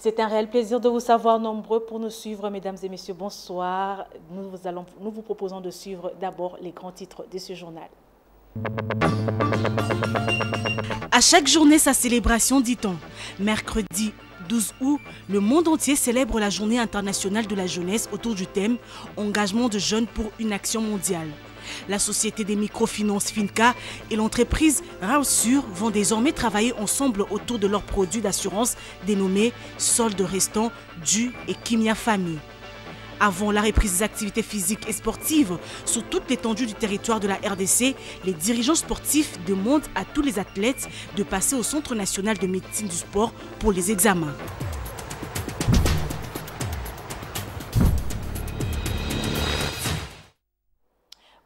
C'est un réel plaisir de vous savoir nombreux pour nous suivre, mesdames et messieurs. Bonsoir. Nous vous proposons de suivre d'abord les grands titres de ce journal. À chaque journée, sa célébration, dit-on. Mercredi 12 août, le monde entier célèbre la Journée internationale de la jeunesse autour du thème « Engagement de jeunes pour une action mondiale ». La société des microfinances Finca et l'entreprise Rausur vont désormais travailler ensemble autour de leurs produits d'assurance dénommés soldes restants, dus et Kimia Famille. Avant la reprise des activités physiques et sportives sur toute l'étendue du territoire de la RDC, les dirigeants sportifs demandent à tous les athlètes de passer au Centre national de médecine du sport pour les examens.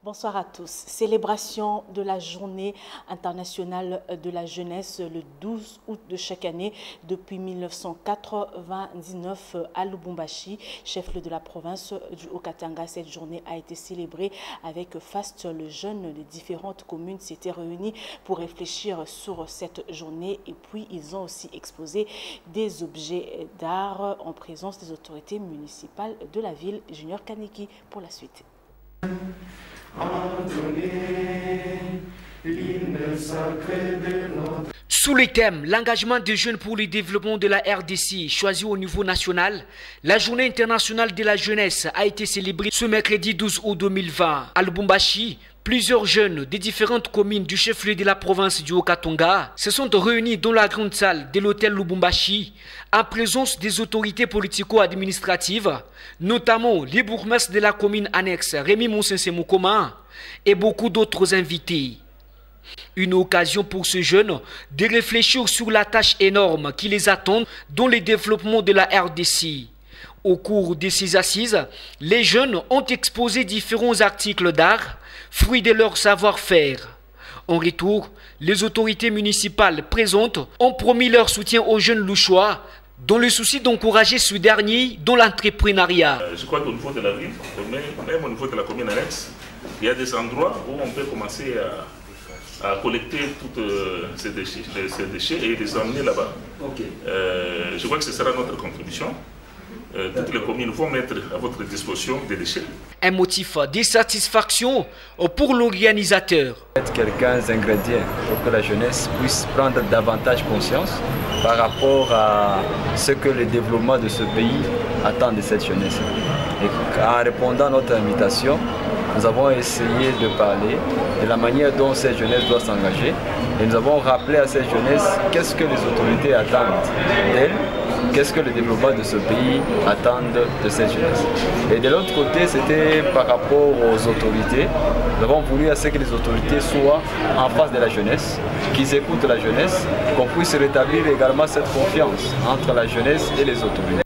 Bonsoir à tous. Célébration de la Journée internationale de la jeunesse le 12 août de chaque année depuis 1999 à Lubumbashi, chef-lieu de la province du Haut-Katanga. Cette journée a été célébrée avec Fast le Jeune. Les différentes communes s'étaient réunies pour réfléchir sur cette journée et puis ils ont aussi exposé des objets d'art en présence des autorités municipales de la ville. Junior Kaneki pour la suite. Sous le thème « L'engagement des jeunes pour le développement de la RDC » choisi au niveau national, la Journée internationale de la jeunesse a été célébrée ce mercredi 12 août 2020 à Lubumbashi. Plusieurs jeunes des différentes communes du chef-lieu de la province du Haut-Katanga se sont réunis dans la grande salle de l'hôtel Lubumbashi en présence des autorités politico-administratives, notamment les bourgmestres de la commune annexe Rémi Moussensé Moukoma et beaucoup d'autres invités. Une occasion pour ces jeunes de réfléchir sur la tâche énorme qui les attend dans le développement de la RDC. Au cours de ces assises, les jeunes ont exposé différents articles d'art, fruits de leur savoir-faire. En retour, les autorités municipales présentes ont promis leur soutien aux jeunes louchois dans le souci d'encourager ce dernier dans l'entrepreneuriat. Je crois qu'au niveau de la ville, même au niveau de la commune annexe, il y a des endroits où on peut commencer à collecter tous ces déchets et les emmener là-bas. Je crois que ce sera notre contribution. Toutes les communes vont mettre à votre disposition des déchets. Un motif de satisfaction pour l'organisateur. Quelques ingrédients pour que la jeunesse puisse prendre davantage conscience par rapport à ce que le développement de ce pays attend de cette jeunesse. Et en répondant à notre invitation, nous avons essayé de parler de la manière dont cette jeunesse doit s'engager et nous avons rappelé à cette jeunesse qu'est-ce que les autorités attendent d'elle. Qu'est-ce que le développement de ce pays attend de cette jeunesse. Et de l'autre côté, c'était par rapport aux autorités. Nous avons voulu à ce que les autorités soient en face de la jeunesse, qu'ils écoutent la jeunesse, qu'on puisse rétablir également cette confiance entre la jeunesse et les autorités.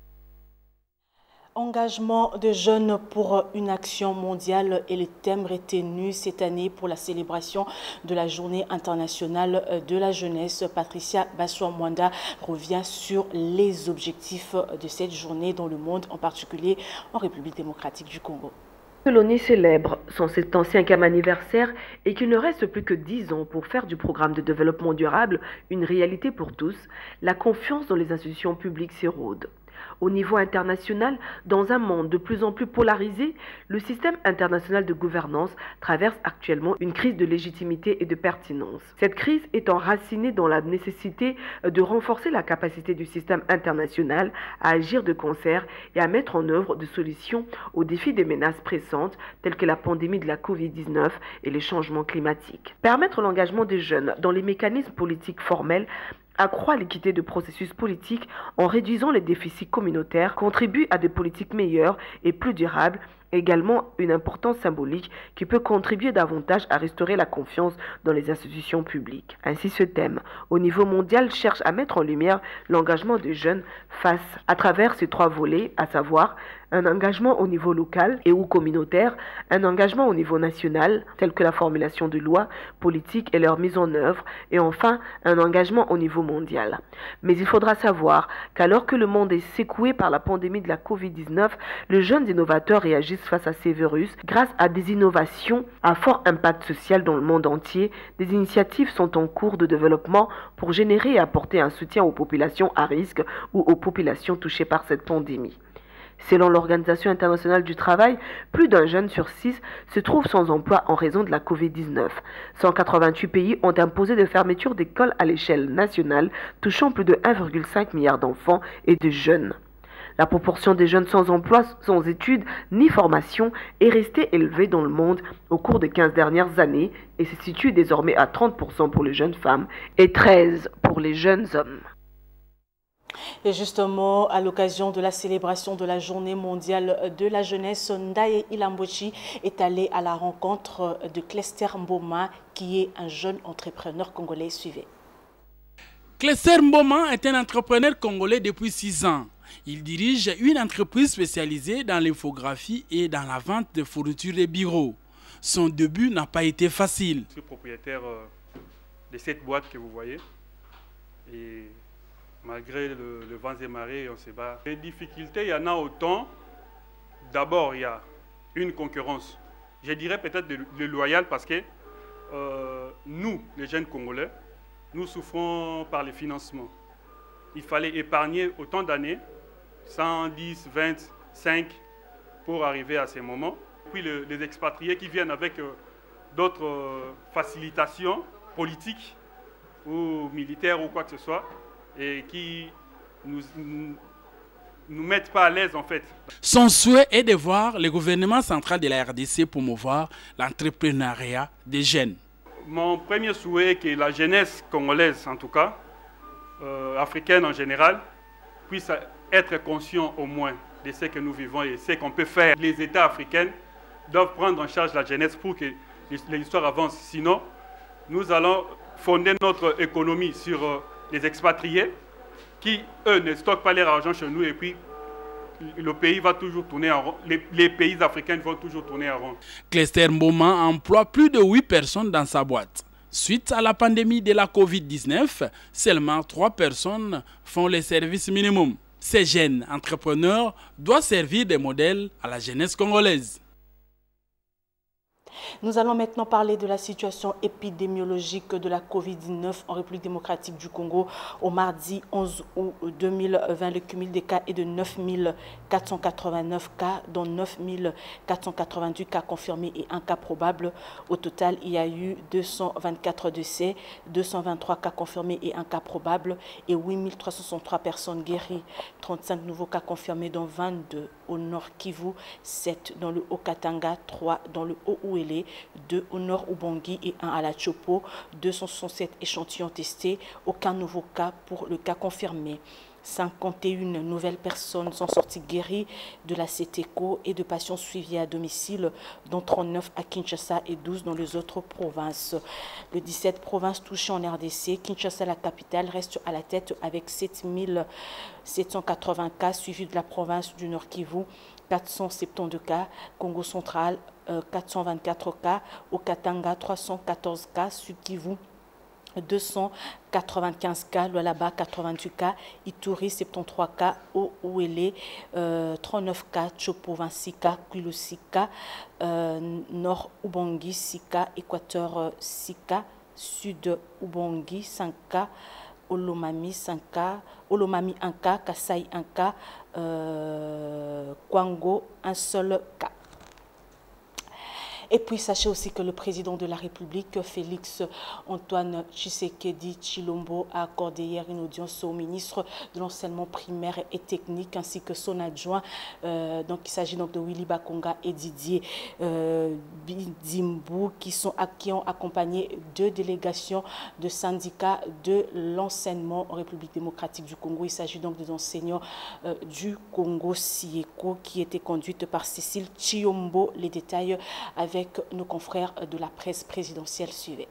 Engagement de jeunes pour une action mondiale est le thème retenu cette année pour la célébration de la Journée internationale de la jeunesse. Patricia Bassouamwanda revient sur les objectifs de cette journée dans le monde, en particulier en République démocratique du Congo. Que l'ONU célèbre son 75e anniversaire et qu'il ne reste plus que 10 ans pour faire du programme de développement durable une réalité pour tous, la confiance dans les institutions publiques s'érode. Au niveau international, dans un monde de plus en plus polarisé, le système international de gouvernance traverse actuellement une crise de légitimité et de pertinence. Cette crise est enracinée dans la nécessité de renforcer la capacité du système international à agir de concert et à mettre en œuvre des solutions aux défis des menaces pressantes telles que la pandémie de la Covid-19 et les changements climatiques. Permettre l'engagement des jeunes dans les mécanismes politiques formels accroît l'équité de processus politiques en réduisant les déficits communautaires, contribue à des politiques meilleures et plus durables, également une importance symbolique qui peut contribuer davantage à restaurer la confiance dans les institutions publiques. Ainsi, ce thème, au niveau mondial, cherche à mettre en lumière l'engagement des jeunes face à travers ces trois volets, à savoir un engagement au niveau local et ou communautaire, un engagement au niveau national, tel que la formulation de lois, politiques et leur mise en œuvre, et enfin un engagement au niveau mondial. Mais il faudra savoir qu'alors que le monde est secoué par la pandémie de la Covid-19, les jeunes innovateurs réagissent face à ces virus grâce à des innovations à fort impact social dans le monde entier. Des initiatives sont en cours de développement pour générer et apporter un soutien aux populations à risque ou aux populations touchées par cette pandémie. Selon l'Organisation internationale du travail, plus d'un jeune sur 6 se trouve sans emploi en raison de la Covid-19. 188 pays ont imposé des fermetures d'écoles à l'échelle nationale, touchant plus de 1,5 milliard d'enfants et de jeunes. La proportion des jeunes sans emploi, sans études ni formation est restée élevée dans le monde au cours des 15 dernières années et se situe désormais à 30% pour les jeunes femmes et 13% pour les jeunes hommes. Et justement, à l'occasion de la célébration de la Journée mondiale de la jeunesse, Ndaye Ilambochi est allé à la rencontre de Clester Mboma, qui est un jeune entrepreneur congolais. Suivez. Clester Mboma est un entrepreneur congolais depuis 6 ans. Il dirige une entreprise spécialisée dans l'infographie et dans la vente de fournitures de bureaux. Son début n'a pas été facile. Je suis propriétaire de cette boîte que vous voyez. Et malgré le vent et marées, on se bat. Les difficultés, il y en a autant. D'abord, il y a une concurrence. Je dirais peut-être déloyale parce que nous, les jeunes Congolais, nous souffrons par les financements. Il fallait épargner autant d'années, 110, 25, pour arriver à ces moments. Puis les expatriés qui viennent avec d'autres facilitations politiques ou militaires ou quoi que ce soit, et qui nous mettent pas à l'aise en fait. Son souhait est de voir le gouvernement central de la RDC promouvoir l'entrepreneuriat des jeunes. Mon premier souhait est que la jeunesse congolaise, en tout cas, africaine en général, puisse être conscient au moins de ce que nous vivons et ce qu'on peut faire. Les États africains doivent prendre en charge la jeunesse pour que l'histoire avance. Sinon, nous allons fonder notre économie sur les expatriés qui, eux, ne stockent pas leur argent chez nous et puis le pays va toujours tourner en rond. Les pays africains vont toujours tourner en rond. Clester Mboma emploie plus de 8 personnes dans sa boîte. Suite à la pandémie de la Covid-19, seulement 3 personnes font le service minimum. Ces jeunes entrepreneurs doivent servir de modèle à la jeunesse congolaise. Nous allons maintenant parler de la situation épidémiologique de la Covid-19 en République démocratique du Congo. Au mardi 11 août 2020, le cumul des cas est de 9 489 cas, dont 9 488 cas confirmés et 1 cas probable. Au total, il y a eu 224 décès, 223 cas confirmés et 1 cas probable et 8 363 personnes guéries. 35 nouveaux cas confirmés, dont 22 au Nord Kivu, 7 dans le Haut-Katanga, 3 dans le Haut-Ouélé, 2 au Nord Ubangi et 1 à la Chopo. 267 échantillons testés, aucun nouveau cas pour le cas confirmé. 51 nouvelles personnes sont sorties guéries de la CETECO et de patients suivis à domicile, dont 39 à Kinshasa et 12 dans les autres provinces. Les 17 provinces touchées en RDC, Kinshasa, la capitale, reste à la tête avec 7 780 cas, suivis de la province du Nord Kivu, 472 cas, Congo central, 424 cas, au Katanga, 314 cas, Sud Kivu, 295 cas, Lualaba 88 cas, Ituri 73 cas, Ouélé 39 cas, Chopo 26 cas, Kwilu 6 cas, Nord Ubangi 6 cas, Équateur 6 cas, Sud Ubangi 5 cas, Olomami 5 cas, Olomami 1 cas, Kasai 1 cas, Kwango 1 seul cas. Et puis, sachez aussi que le président de la République, Félix Antoine Tshisekedi Tshilombo, a accordé hier une audience au ministre de l'enseignement primaire et technique ainsi que son adjoint. Donc, il s'agit donc de Willy Bakonga et Didier Bidimbu qui ont accompagné 2 délégations de syndicats de l'enseignement en République démocratique du Congo. Il s'agit donc des enseignants du Congo Sieko qui étaient conduites par Cécile Tshilombo. Les détails avec nos confrères de la presse présidentielle. Suivez.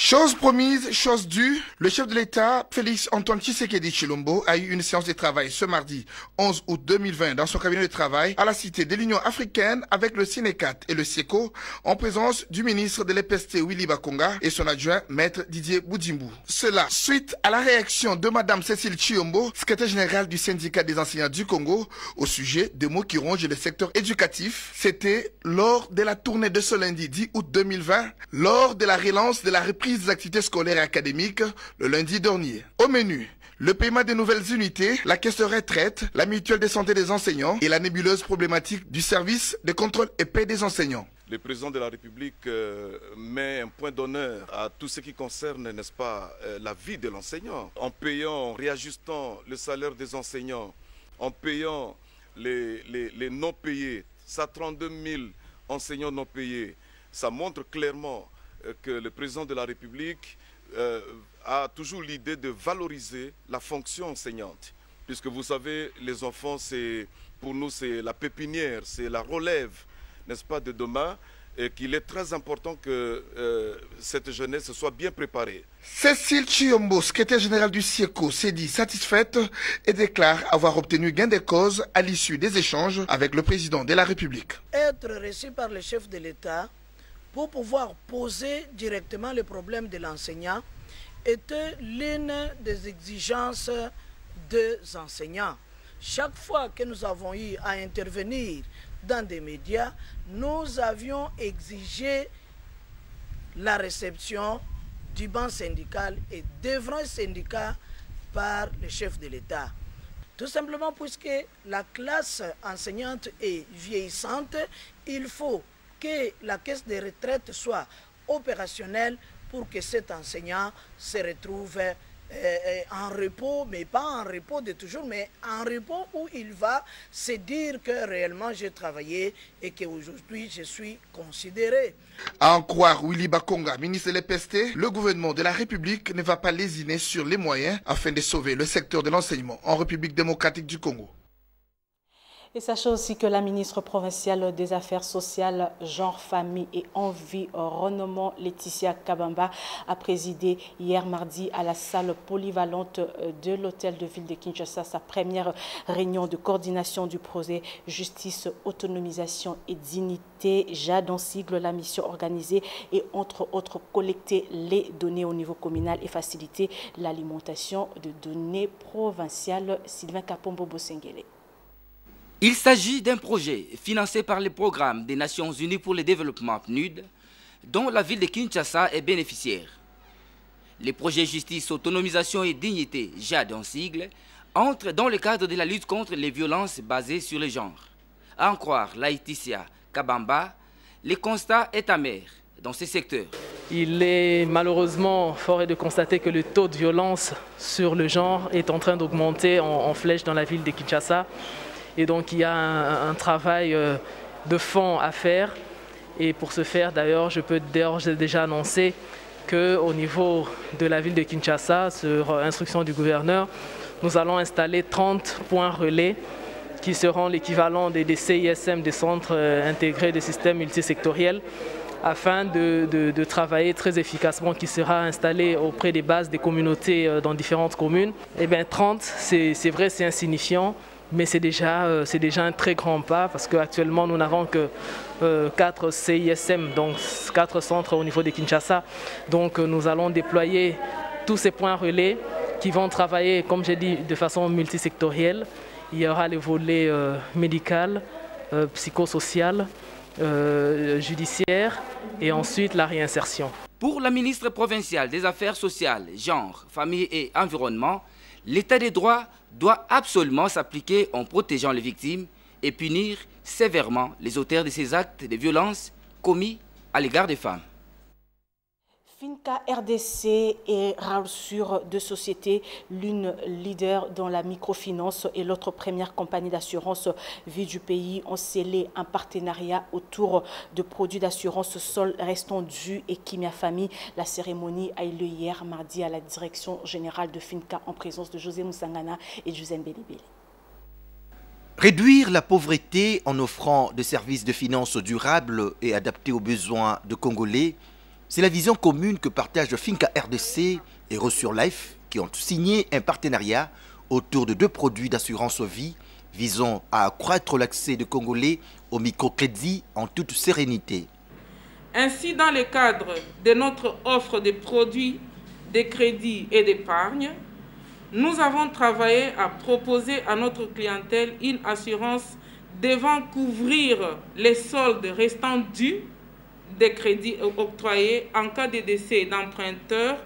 Chose promise, chose due, le chef de l'État, Félix Antoine Tshisekedi Tshilombo, a eu une séance de travail ce mardi 11 août 2020 dans son cabinet de travail à la Cité de l'Union africaine avec le Sénécat et le SIECO en présence du ministre de l'EPST Willy Bakonga et son adjoint Maître Didier Boudjimbou. Cela suite à la réaction de Madame Cécile Tshilombo, secrétaire générale du syndicat des enseignants du Congo, au sujet des mots qui rongent le secteur éducatif. C'était lors de la tournée de ce lundi 10 août 2020, lors de la relance de la reprise des activités scolaires et académiques le lundi dernier. Au menu, le paiement des nouvelles unités, la caisse de retraite, la mutuelle de santé des enseignants et la nébuleuse problématique du service de contrôle et paie des enseignants. Le président de la République met un point d'honneur à tout ce qui concerne, n'est-ce pas, la vie de l'enseignant. En payant, en réajustant le salaire des enseignants, en payant les non payés, ça 32 000 enseignants non payés, ça montre clairement que le président de la République a toujours l'idée de valoriser la fonction enseignante. Puisque vous savez, les enfants, pour nous, c'est la pépinière, c'est la relève, n'est-ce pas, de demain, et qu'il est très important que cette jeunesse soit bien préparée. Cécile Tshilombo, secrétaire générale du SIECO, s'est dit satisfaite et déclare avoir obtenu gain de cause à l'issue des échanges avec le président de la République. Être reçu par le chef de l'État pour pouvoir poser directement le problème de l'enseignant était l'une des exigences des enseignants. Chaque fois que nous avons eu à intervenir dans des médias, nous avions exigé la réception du banc syndical et des vrais syndicats par le chef de l'État. Tout simplement puisque la classe enseignante est vieillissante, il faut que la caisse de retraite soit opérationnelle pour que cet enseignant se retrouve en repos, mais pas en repos de toujours, mais en repos où il va se dire que réellement j'ai travaillé et qu'aujourd'hui je suis considéré. À en croire Willy Bakonga, ministre de l'EPST, le gouvernement de la République ne va pas lésiner sur les moyens afin de sauver le secteur de l'enseignement en République démocratique du Congo. Et sachez aussi que la ministre provinciale des Affaires sociales, genre, famille et environnement, Laetitia Kabamba, a présidé hier mardi à la salle polyvalente de l'hôtel de ville de Kinshasa sa première réunion de coordination du projet Justice, Autonomisation et Dignité. JAD en sigle la mission organisée et entre autres collecter les données au niveau communal et faciliter l'alimentation de données provinciales. Sylvain Kapombo Bosengele. Il s'agit d'un projet financé par le programme des Nations Unies pour le développement PNUD, dont la ville de Kinshasa est bénéficiaire. Le projet Justice, Autonomisation et Dignité, JAD en sigle, entre dans le cadre de la lutte contre les violences basées sur le genre. À en croire Laetitia Kabamba, le constat est amer dans ces secteurs. Il est malheureusement fort de constater que le taux de violence sur le genre est en train d'augmenter en flèche dans la ville de Kinshasa. Et donc il y a un travail de fond à faire. Et pour ce faire, d'ailleurs, je peux déjà annoncer qu'au niveau de la ville de Kinshasa, sur instruction du gouverneur, nous allons installer 30 points relais qui seront l'équivalent des CISM, des centres intégrés des systèmes multisectoriels, afin de travailler très efficacement, qui sera installé auprès des bases des communautés dans différentes communes. Et bien 30, c'est vrai, c'est insignifiant. Mais c'est déjà un très grand pas parce qu'actuellement nous n'avons que 4 CISM, donc 4 centres au niveau de Kinshasa. Donc nous allons déployer tous ces points relais qui vont travailler, comme j'ai dit, de façon multisectorielle. Il y aura le volet médical, psychosocial, judiciaire et ensuite la réinsertion. Pour la ministre provinciale des Affaires sociales, genre, famille et environnement, l'état des droits doit absolument s'appliquer en protégeant les victimes et punir sévèrement les auteurs de ces actes de violence commis à l'égard des femmes. Finca RDC et Rasure, deux sociétés, l'une leader dans la microfinance et l'autre première compagnie d'assurance vie du pays, ont scellé un partenariat autour de produits d'assurance sol restant dus et Kimia Famille. La cérémonie a eu lieu hier mardi à la direction générale de Finca en présence de José Moussangana et José Mbélibélé. Réduire la pauvreté en offrant des services de finances durables et adaptés aux besoins de Congolais, C'est la vision commune que partagent Finca RDC et Resur Life qui ont signé un partenariat autour de 2 produits d'assurance vie visant à accroître l'accès des Congolais au microcrédit en toute sérénité. Ainsi, dans le cadre de notre offre de produits de crédit et d'épargne, nous avons travaillé à proposer à notre clientèle une assurance devant couvrir les soldes restants dus des crédits octroyés en cas de décès d'emprunteurs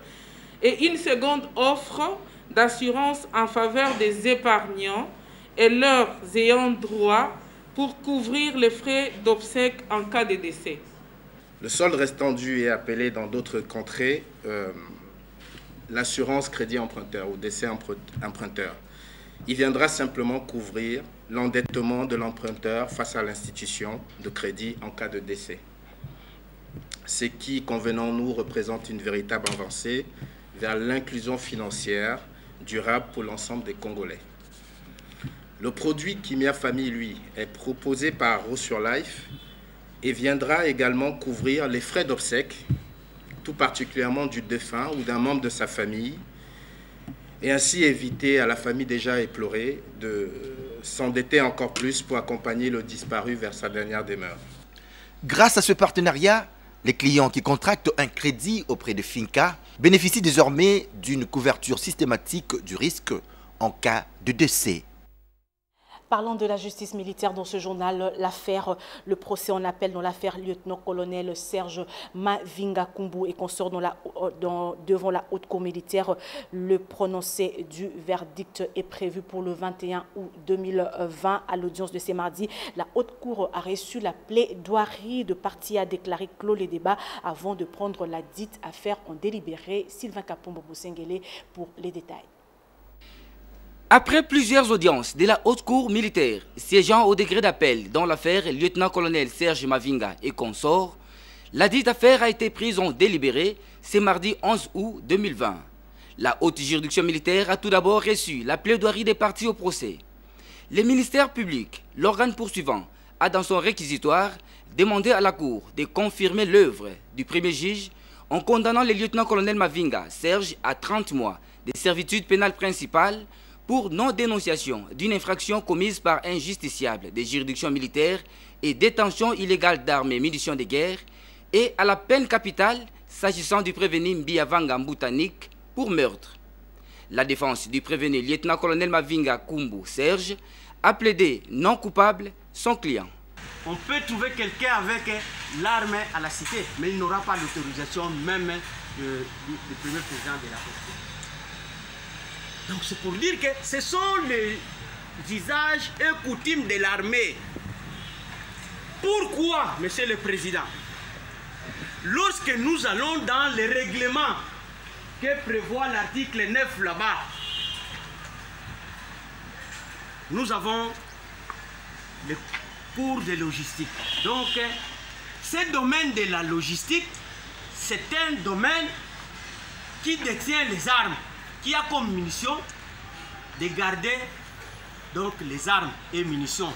et une seconde offre d'assurance en faveur des épargnants et leurs ayants droit pour couvrir les frais d'obsèques en cas de décès. Le solde restant dû est appelé dans d'autres contrées l'assurance crédit emprunteur ou décès emprunteur. Il viendra simplement couvrir l'endettement de l'emprunteur face à l'institution de crédit en cas de décès. Ce qui, convenons-nous, représente une véritable avancée vers l'inclusion financière durable pour l'ensemble des Congolais. Le produit Kimia Famille, lui, est proposé par Resur Life et viendra également couvrir les frais d'obsèques, tout particulièrement du défunt ou d'un membre de sa famille, et ainsi éviter à la famille déjà éplorée de s'endetter encore plus pour accompagner le disparu vers sa dernière demeure. Grâce à ce partenariat, les clients qui contractent un crédit auprès de Finca bénéficient désormais d'une couverture systématique du risque en cas de décès. Parlant de la justice militaire dans ce journal, le procès en appel dans l'affaire lieutenant-colonel Serge Mavinga Kumbu et consort devant la haute cour militaire. Le prononcé du verdict est prévu pour le 21 août 2020. À l'audience de ce mardi, la haute cour a reçu la plaidoirie de partie a déclaré clos les débats avant de prendre la dite affaire en délibéré. Sylvain Kapombo Boussengele pour les détails. Après plusieurs audiences de la haute cour militaire siégeant au degré d'appel dans l'affaire lieutenant-colonel Serge Mavinga et consorts, la dite affaire a été prise en délibéré ce mardi 11 août 2020. La haute juridiction militaire a tout d'abord reçu la plaidoirie des parties au procès. Le ministère public, l'organe poursuivant, a dans son réquisitoire demandé à la cour de confirmer l'œuvre du premier juge en condamnant le lieutenant-colonel Mavinga Serge à 30 mois de servitude pénale principale pour non-dénonciation d'une infraction commise par un justiciable des juridictions militaires et détention illégale d'armes et munitions de guerre, et à la peine capitale s'agissant du prévenu Mbiavanga Mbutanik pour meurtre. La défense du prévenu lieutenant-colonel Mavinga Kumbu Serge a plaidé non coupable son client. On peut trouver quelqu'un avec l'arme à la cité, mais il n'aura pas l'autorisation même du premier président de la République. Donc c'est pour dire que ce sont les usages et coutumes de l'armée. Pourquoi, Monsieur le Président, lorsque nous allons dans les règlements que prévoit l'article 9 là-bas, nous avons le cours de logistique. Donc, ce domaine de la logistique, c'est un domaine qui détient les armes, qui a comme munition de garder donc les armes et munitions,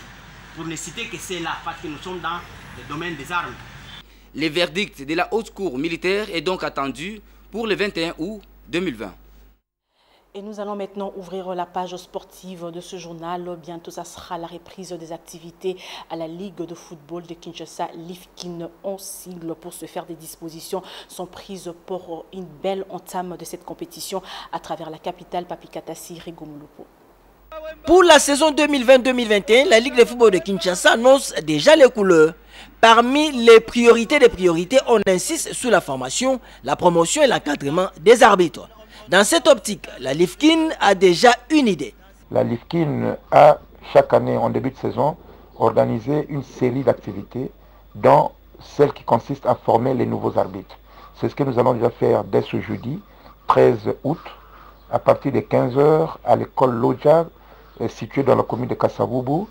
pour ne citer que c'est là, parce que nous sommes dans le domaine des armes. Le verdict de la haute cour militaire est donc attendu pour le 21 août 2020. Et nous allons maintenant ouvrir la page sportive de ce journal. Bientôt, ça sera la reprise des activités à la Ligue de football de Kinshasa, Lifkin. 11 sigles pour se faire des dispositions sont prises pour une belle entame de cette compétition à travers la capitale Papikatasi Rigomulupo. Pour la saison 2020-2021, la Ligue de football de Kinshasa annonce déjà les couleurs. Parmi les priorités des priorités, on insiste sur la formation, la promotion et l'encadrement des arbitres. Dans cette optique, la Lifkin a déjà une idée. La Lifkin a, chaque année en début de saison, organisé une série d'activités, dont celle qui consiste à former les nouveaux arbitres. C'est ce que nous allons déjà faire dès ce jeudi, 13 août, à partir de 15 h à l'école Lodja, située dans la commune de Kassavubu.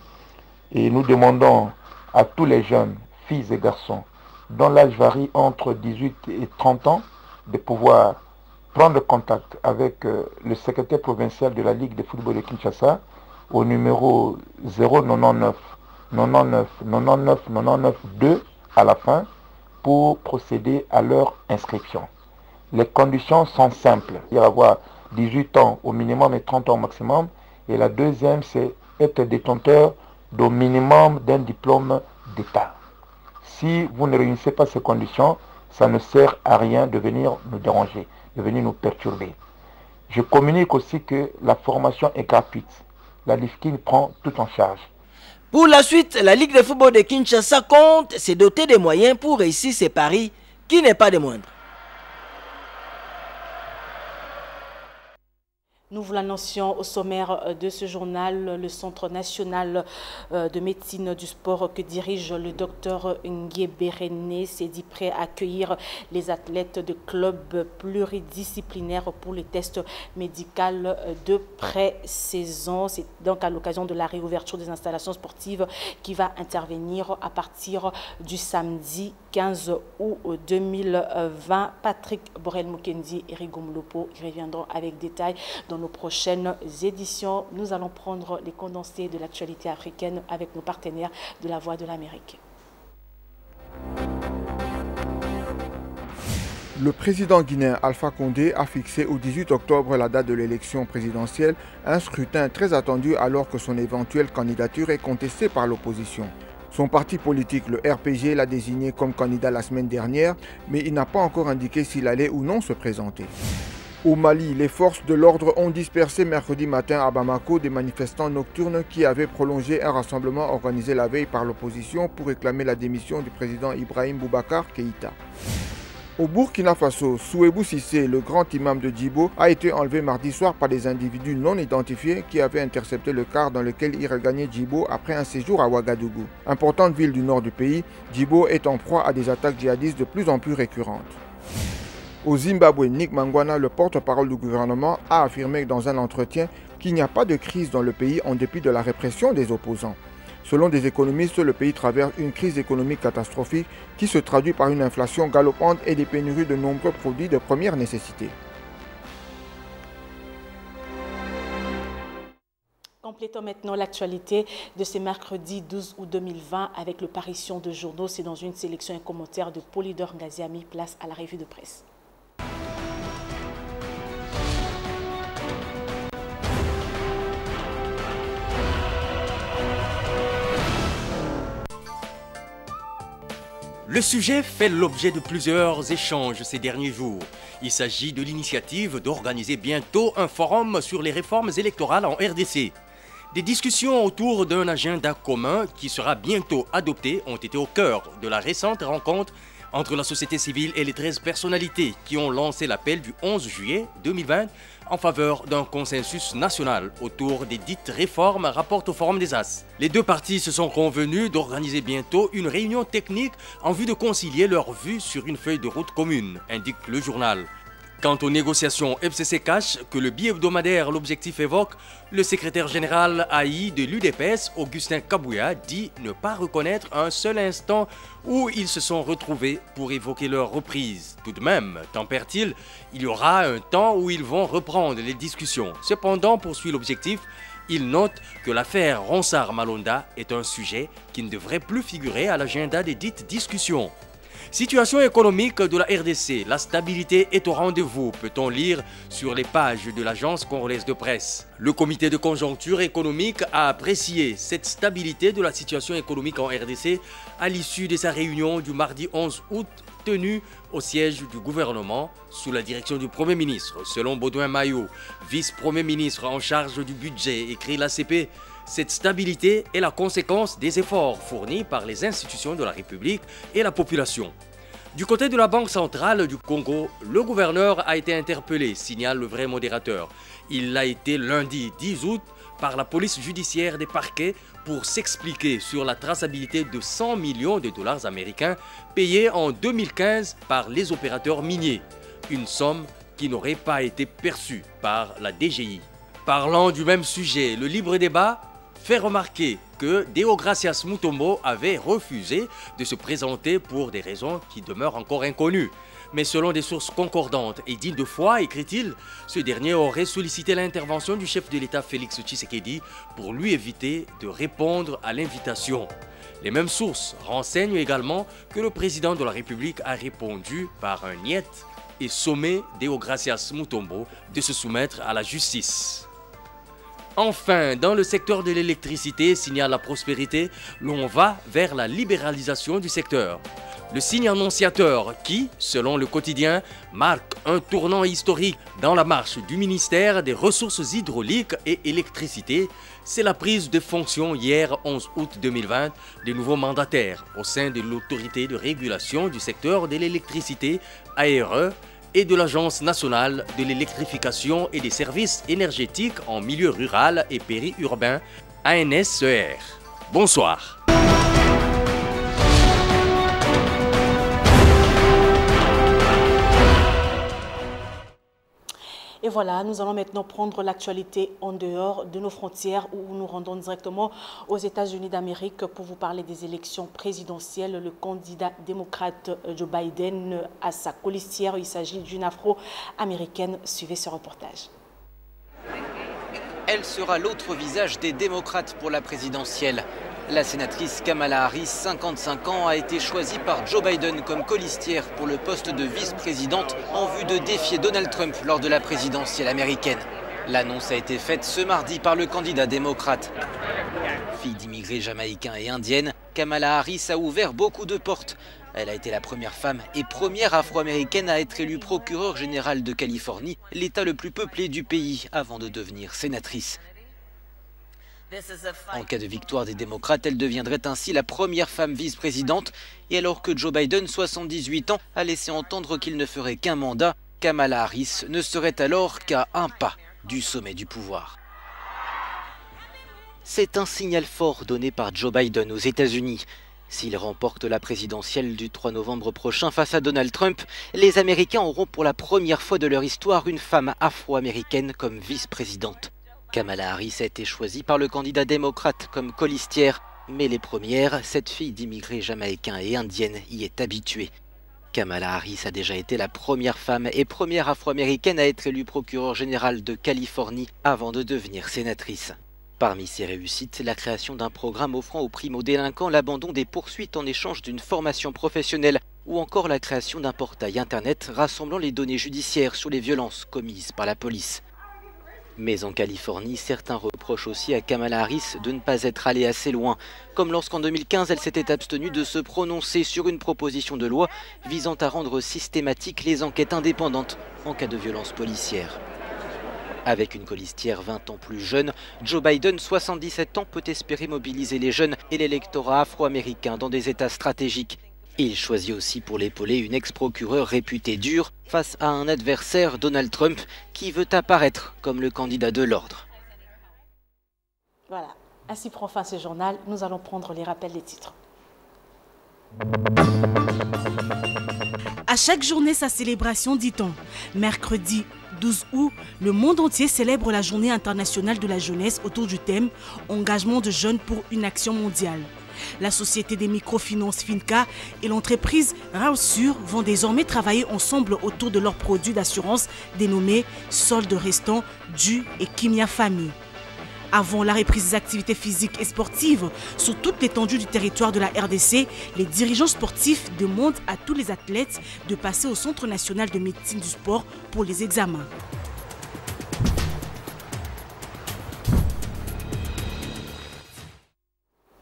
Et nous demandons à tous les jeunes, filles et garçons, dont l'âge varie entre 18 et 30 ans, de pouvoir prendre contact avec le secrétaire provincial de la Ligue de football de Kinshasa au numéro 099 99 99 99 2 à la fin pour procéder à leur inscription. Les conditions sont simples. Il y a avoir 18 ans au minimum et 30 ans au maximum. Et la deuxième, c'est être détenteur d'au minimum d'un diplôme d'État. Si vous ne réunissez pas ces conditions, ça ne sert à rien de venir nous déranger, de venir nous perturber. Je communique aussi que la formation est gratuite. La LIFKIN prend tout en charge. Pour la suite, la Ligue de football de Kinshasa compte se doter des moyens pour réussir ses paris, qui n'est pas des moindres. Nous vous l'annoncions au sommaire de ce journal, le Centre national de médecine du sport que dirige le docteur Nguye Béréné s'est dit prêt à accueillir les athlètes de clubs pluridisciplinaires pour les tests médicaux de pré-saison. C'est donc à l'occasion de la réouverture des installations sportives qui va intervenir à partir du samedi 15 août 2020. Patrick Borel-Mukendi et Rigom Lopo reviendront avec détails dans nos prochaines éditions. Nous allons prendre les condensés de l'actualité africaine avec nos partenaires de la Voix de l'Amérique. Le président guinéen Alpha Condé a fixé au 18 octobre la date de l'élection présidentielle, un scrutin très attendu alors que son éventuelle candidature est contestée par l'opposition. Son parti politique, le RPG, l'a désigné comme candidat la semaine dernière, mais il n'a pas encore indiqué s'il allait ou non se présenter. Au Mali, les forces de l'ordre ont dispersé mercredi matin à Bamako des manifestants nocturnes qui avaient prolongé un rassemblement organisé la veille par l'opposition pour réclamer la démission du président Ibrahim Boubacar Keïta. Au Burkina Faso, Souebou Sissé, le grand imam de Djibo, a été enlevé mardi soir par des individus non identifiés qui avaient intercepté le car dans lequel il regagnait Djibo après un séjour à Ouagadougou. Importante ville du nord du pays, Djibo est en proie à des attaques djihadistes de plus en plus récurrentes. Au Zimbabwe, Nick Mangwana, le porte-parole du gouvernement, a affirmé dans un entretien qu'il n'y a pas de crise dans le pays en dépit de la répression des opposants. Selon des économistes, le pays traverse une crise économique catastrophique qui se traduit par une inflation galopante et des pénuries de nombreux produits de première nécessité. Complétons maintenant l'actualité de ce mercredi 12 août 2020 avec le parution de journaux. C'est dans une sélection et commentaire de Polydor Ngaziami, place à la revue de presse. Le sujet fait l'objet de plusieurs échanges ces derniers jours. Il s'agit de l'initiative d'organiser bientôt un forum sur les réformes électorales en RDC. Des discussions autour d'un agenda commun qui sera bientôt adopté ont été au cœur de la récente rencontre entre la société civile et les 13 personnalités qui ont lancé l'appel du 11 juillet 2020 en faveur d'un consensus national autour des dites réformes, rapporte au Forum des As. Les deux parties se sont convenus d'organiser bientôt une réunion technique en vue de concilier leurs vues sur une feuille de route commune, indique le journal. Quant aux négociations FCC Cash que le bi-hebdomadaire L'Objectif évoque, le secrétaire général AI de l'UDPS, Augustin Kabouya, dit ne pas reconnaître un seul instant où ils se sont retrouvés pour évoquer leur reprise. Tout de même, tempère-t-il, il y aura un temps où ils vont reprendre les discussions. Cependant, poursuit l'Objectif, il note que l'affaire Ronsard-Malonda est un sujet qui ne devrait plus figurer à l'agenda des dites discussions. Situation économique de la RDC, la stabilité est au rendez-vous, peut-on lire sur les pages de l'agence congolaise de presse. Le comité de conjoncture économique a apprécié cette stabilité de la situation économique en RDC à l'issue de sa réunion du mardi 11 août tenue au siège du gouvernement sous la direction du Premier ministre. Selon Baudouin Maillot, vice-premier ministre en charge du budget, écrit l'ACP, cette stabilité est la conséquence des efforts fournis par les institutions de la République et la population. Du côté de la Banque centrale du Congo, le gouverneur a été interpellé, signale le vrai modérateur. Il l'a été lundi 10 août par la police judiciaire des parquets pour s'expliquer sur la traçabilité de 100 millions de dollars américains payés en 2015 par les opérateurs miniers. Une somme qui n'aurait pas été perçue par la DGI. Parlant du même sujet, le libre débat fait remarquer que Deogracias Mutombo avait refusé de se présenter pour des raisons qui demeurent encore inconnues. Mais selon des sources concordantes et dignes de foi, écrit-il, ce dernier aurait sollicité l'intervention du chef de l'État Félix Tshisekedi pour lui éviter de répondre à l'invitation. Les mêmes sources renseignent également que le président de la République a répondu par un niet et sommé Deogracias Mutombo de se soumettre à la justice. Enfin, dans le secteur de l'électricité, signale la prospérité, l'on va vers la libéralisation du secteur. Le signe annonciateur qui, selon le quotidien, marque un tournant historique dans la marche du ministère des Ressources hydrauliques et électricité, c'est la prise de fonction hier 11 août 2020 des nouveaux mandataires au sein de l'autorité de régulation du secteur de l'électricité ARE et de l'Agence nationale de l'électrification et des services énergétiques en milieu rural et périurbain, ANSER. Bonsoir. Et voilà, nous allons maintenant prendre l'actualité en dehors de nos frontières où nous rendons directement aux États-Unis d'Amérique pour vous parler des élections présidentielles. Le candidat démocrate Joe Biden a sa colistière. Il s'agit d'une afro-américaine. Suivez ce reportage. Elle sera l'autre visage des démocrates pour la présidentielle. La sénatrice Kamala Harris, 55 ans, a été choisie par Joe Biden comme colistière pour le poste de vice-présidente en vue de défier Donald Trump lors de la présidentielle américaine. L'annonce a été faite ce mardi par le candidat démocrate. Fille d'immigrés jamaïcains et indiennes, Kamala Harris a ouvert beaucoup de portes. Elle a été la première femme et première afro-américaine à être élue procureure générale de Californie, l'État le plus peuplé du pays, avant de devenir sénatrice. En cas de victoire des démocrates, elle deviendrait ainsi la première femme vice-présidente. Et alors que Joe Biden, 78 ans, a laissé entendre qu'il ne ferait qu'un mandat, Kamala Harris ne serait alors qu'à un pas du sommet du pouvoir. C'est un signal fort donné par Joe Biden aux États-Unis. S'il remporte la présidentielle du 3 novembre prochain face à Donald Trump, les Américains auront pour la première fois de leur histoire une femme afro-américaine comme vice-présidente. Kamala Harris a été choisie par le candidat démocrate comme colistière, mais les premières, cette fille d'immigrés jamaïcains et indiennes, y est habituée. Kamala Harris a déjà été la première femme et première afro-américaine à être élue procureure générale de Californie avant de devenir sénatrice. Parmi ses réussites, la création d'un programme offrant aux primo-délinquants l'abandon des poursuites en échange d'une formation professionnelle ou encore la création d'un portail internet rassemblant les données judiciaires sur les violences commises par la police. Mais en Californie, certains reprochent aussi à Kamala Harris de ne pas être allée assez loin, comme lorsqu'en 2015, elle s'était abstenue de se prononcer sur une proposition de loi visant à rendre systématiques les enquêtes indépendantes en cas de violence policière. Avec une colistière 20 ans plus jeune, Joe Biden, 77 ans, peut espérer mobiliser les jeunes et l'électorat afro-américain dans des États stratégiques. Il choisit aussi pour l'épauler une ex-procureure réputée dure face à un adversaire, Donald Trump, qui veut apparaître comme le candidat de l'ordre. Voilà, ainsi prend fin ce journal. Nous allons prendre les rappels des titres. À chaque journée, sa célébration, dit-on. Mercredi 12 août, le monde entier célèbre la Journée internationale de la jeunesse autour du thème « Engagement de jeunes pour une action mondiale ». La société des microfinances Finca et l'entreprise Rausur vont désormais travailler ensemble autour de leurs produits d'assurance dénommés soldes restants, dus et Kimia Famille. Avant la reprise des activités physiques et sportives sur toute l'étendue du territoire de la RDC, les dirigeants sportifs demandent à tous les athlètes de passer au Centre national de médecine du sport pour les examens.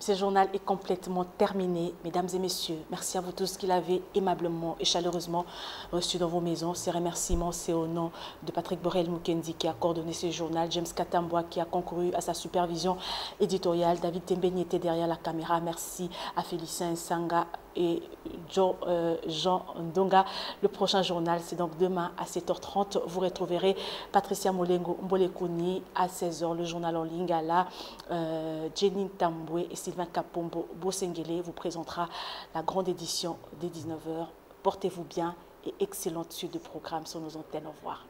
Ce journal est complètement terminé. Mesdames et messieurs, merci à vous tous qui l'avez aimablement et chaleureusement reçu dans vos maisons. Ces remerciements, c'est au nom de Patrick Borel Mukendi qui a coordonné ce journal, James Katamboa qui a concouru à sa supervision éditoriale, David Tembeni était derrière la caméra. Merci à Félicien Sanga et Jean Ndonga. Le prochain journal, c'est donc demain à 7h30. Vous retrouverez Patricia Molengo Mbolekouni à 16h. Le journal en ligne à la Jenny Tamboué et Sylvain Kapombo Bosengele vous présentera la grande édition des 19h. Portez-vous bien et excellente suite de programme sur nos antennes. Au revoir.